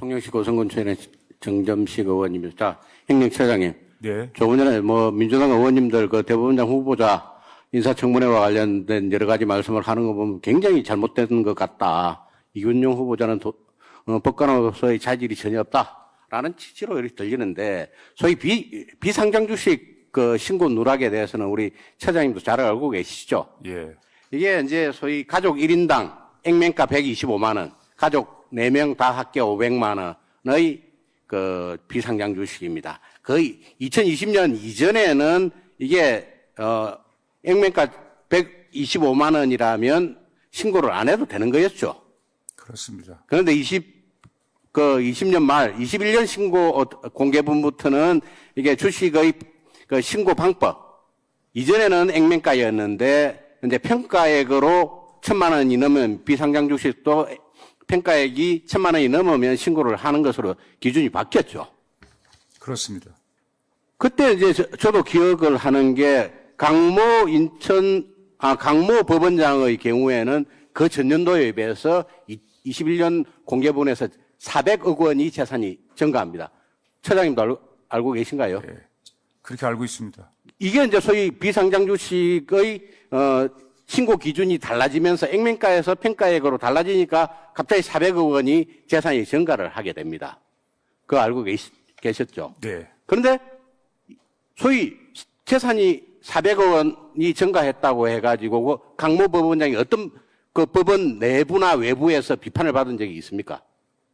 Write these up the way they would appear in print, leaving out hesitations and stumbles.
통영시 고성군청의 정점식 의원님입니다. 행정처장님. 네. 조금 전에 민주당 의원님들 대법원장 후보자 인사청문회와 관련된 여러 가지 말씀을 하는 거 보면 굉장히 잘못된 것 같다. 이균용 후보자는 법관으로서의 자질이 전혀 없다라는 취지로 이렇게 들리는데, 소위 비상장 주식 신고 누락에 대해서는 우리 처장님도 잘 알고 계시죠? 예. 이게 이제 소위 가족 1인당 액면가 125만 원, 가족 4명 다 합계 500만 원의 비상장 주식입니다. 거의 2020년 이전에는 이게 액면가 125만 원이라면 신고를 안 해도 되는 거였죠. 그렇습니다. 그런데 20년 말 21년 신고 공개분부터는 이게 주식의 신고 방법, 이전에는 액면가였는데 이제 평가액으로 1,000만 원이 넘으면 비상장 주식도 평가액이 1,000만 원이 넘으면 신고를 하는 것으로 기준이 바뀌었죠. 그렇습니다. 그때 이제 저도 기억을 하는 게 강모 법원장의 경우에는 그 전년도에 비해서 21년 공개분에서 400억 원이 재산이 증가합니다. 처장님도 알고 계신가요? 예. 그렇게 알고 있습니다. 이게 이제 소위 비상장 주식의 신고 기준이 달라지면서 액면가에서 평가액으로 달라지니까 갑자기 400억 원이 재산이 증가를 하게 됩니다. 그거 알고 계셨죠? 네. 그런데 소위 재산이 400억 원이 증가했다고 해가지고 강모 법원장이 어떤 법원 내부나 외부에서 비판을 받은 적이 있습니까?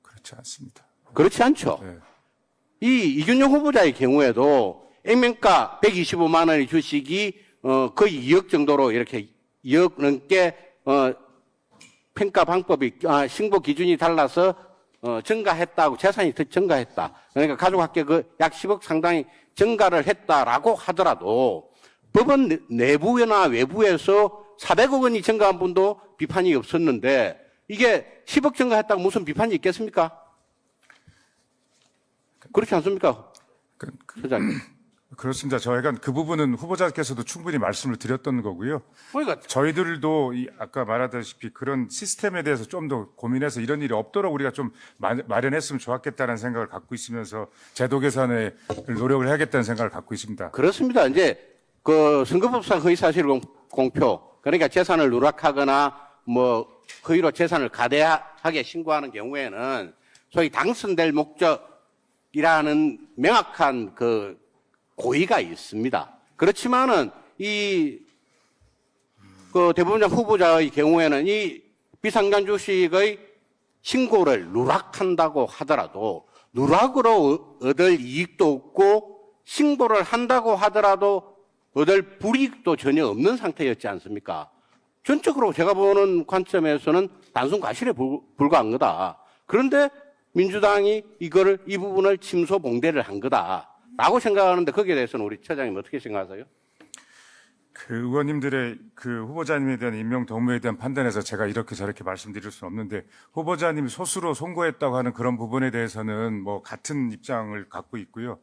그렇지 않습니다. 그렇지 않죠. 네. 이균용 후보자의 경우에도 액면가 125만 원의 주식이 거의 2억 정도로 이렇게 2억 넘게 평가 방법이 신고 기준이 달라서 증가했다고, 재산이 더 증가했다. 그러니까 가족 합계 약 10억 상당히 증가를 했다라고 하더라도 법원 내부나 외부에서 400억 원이 증가한 분도 비판이 없었는데 이게 10억 증가했다고 무슨 비판이 있겠습니까? 그렇지 않습니까? 소장님. 그렇습니다. 저희가 그 부분은 후보자께서도 충분히 말씀을 드렸던 거고요. 그러니까 저희들도 아까 말하다시피 그런 시스템에 대해서 좀 더 고민해서 이런 일이 없도록 우리가 좀 마련했으면 좋았겠다는 생각을 갖고 있으면서 제도 개선에 노력을 해야겠다는 생각을 갖고 있습니다. 그렇습니다. 이제 선거법상 허위사실 공표, 그러니까 재산을 누락하거나 허위로 재산을 가대하게 신고하는 경우에는 소위 당선될 목적이라는 명확한 고의가 있습니다. 그렇지만은 대법원장 후보자의 경우에는 이 비상장 주식의 신고를 누락한다고 하더라도 누락으로 얻을 이익도 없고 신고를 한다고 하더라도 얻을 불이익도 전혀 없는 상태였지 않습니까? 전적으로 제가 보는 관점에서는 단순 과실에 불과한 거다. 그런데 민주당이 이 부분을 침소봉대를 한 거다라고 생각하는데 거기에 대해서는 우리 처장님 어떻게 생각하세요? 그 의원님들의 후보자님에 대한 임명 동무에 대한 판단에서 제가 이렇게 저렇게 말씀드릴 수는 없는데 후보자님이 스스로 송고했다고 하는 그런 부분에 대해서는 같은 입장을 갖고 있고요.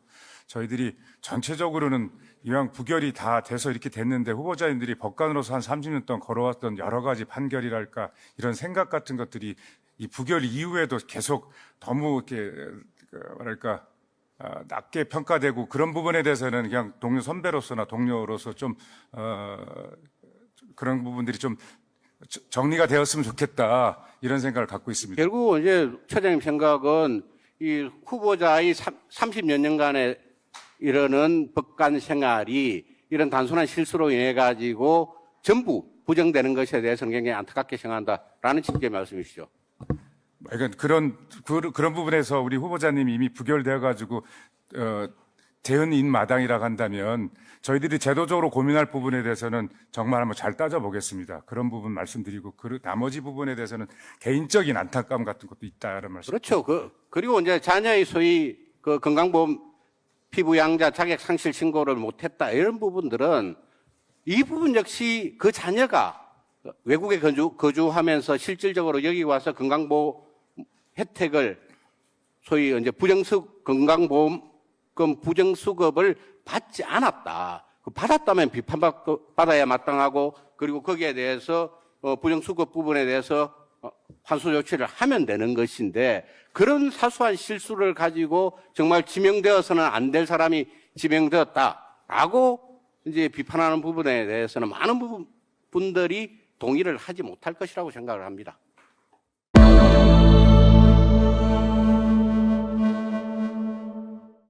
저희들이 전체적으로는 이왕 부결이 다 돼서 이렇게 됐는데 후보자님들이 법관으로서 한 30년 동안 걸어왔던 여러 가지 판결이랄까 이런 생각 같은 것들이 이 부결 이후에도 계속 너무 이렇게 낮게 평가되고 그런 부분에 대해서는 그냥 동료 선배로서나 동료로서 좀 그런 부분들이 좀 정리가 되었으면 좋겠다 이런 생각을 갖고 있습니다. 결국 이제 처장님 생각은 이 후보자의 30여 년간의 이러는 법관 생활이 이런 단순한 실수로 인해 가지고 전부 부정되는 것에 대해서는 굉장히 안타깝게 생각한다라는 취지의 말씀이시죠. 그러니까 그런 부분에서 우리 후보자님이 이미 부결되어 가지고 대은인 마당이라고 한다면 저희들이 제도적으로 고민할 부분에 대해서는 정말 한번 잘 따져보겠습니다. 그런 부분 말씀드리고 나머지 부분에 대해서는 개인적인 안타까움 같은 것도 있다는 말씀. 그렇죠. 그리고 이제 자녀의 소위 건강보험 피부 양자 자격 상실 신고를 못했다 이런 부분들은 이 부분 역시 그 자녀가 외국에 거주하면서 실질적으로 여기 와서 건강보험 혜택을 소위 이제 건강보험금 부정수급을 받지 않았다. 받았다면 비판받아야 마땅하고 그리고 거기에 대해서 부정수급 부분에 대해서 환수 조치를 하면 되는 것인데 그런 사소한 실수를 가지고 정말 지명되어서는 안 될 사람이 지명되었다라고 이제 비판하는 부분에 대해서는 많은 분들이 동의를 하지 못할 것이라고 생각을 합니다.